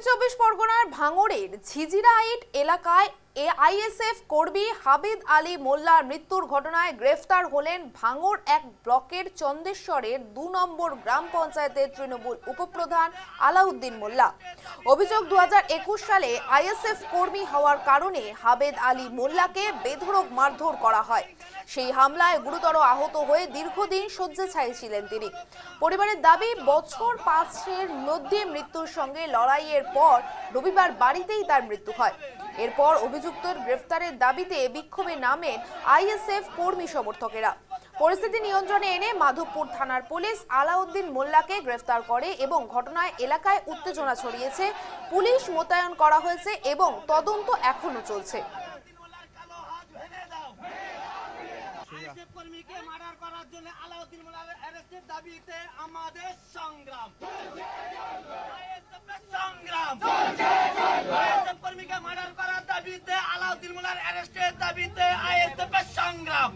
দক্ষিণ চব্বিশ পরগনার ভাঙড়ের ঝিঝিরাইট এলাকায় আইএসএফ কর্মী হাবিদ আলী মোল্লার মৃত্যুর ঘটনায় গ্রেফতার হলেন ভাঙড় এক ব্লকের চন্দেশ্বরের ২ নম্বর গ্রাম পঞ্চায়েতের তৃণমূল উপপ্রধান আলাউদ্দিন মোল্লা। অভিযোগ ২০২১ সালে আইএসএফ কর্মী হওয়ার কারণে হাবিদ আলী মোল্লাকে বেধড়ক মারধর করা হয়। সেই হামলায় গুরুতর আহত হয়ে দীর্ঘদিন শয্যাশায়ী ছিলেন তিনি। পরিবারের দাবি, বছর ৫-এর মধ্যে মৃত্যুর সঙ্গে লড়াইয়ের পর রবিবার বাড়িতেই তার মৃত্যু হয়। এরপর অভিযুক্তের গ্রেফতারের দাবিতে বিক্ষোভে নামেন আইএসএফ কর্মী সমর্থকেরা। পরিস্থিতি নিয়ন্ত্রণে এনে মাধবপুর থানার পুলিশ আলাউদ্দিন মোল্লাকে গ্রেফতার করে এবং ঘটনায় এলাকায় উত্তেজনা ছড়িয়েছে। পুলিশ মোতায়েন করা হয়েছে এবং তদন্ত এখনো চলছে। আইএসএফ কর্মীকে মার্ডার করার জন্য আলাউদ্দিন মোল্লার অ্যারেস্টের দাবিতে আমাদের সংগ্রাম। আইএসএফের সংগ্রাম। আইএসএফ কর্মীকে মার্ডার করার দাবিতে আলাউদ্দিন মোল্লার অ্যারেস্টের দাবিতে আইএসএফের সংগ্রাম।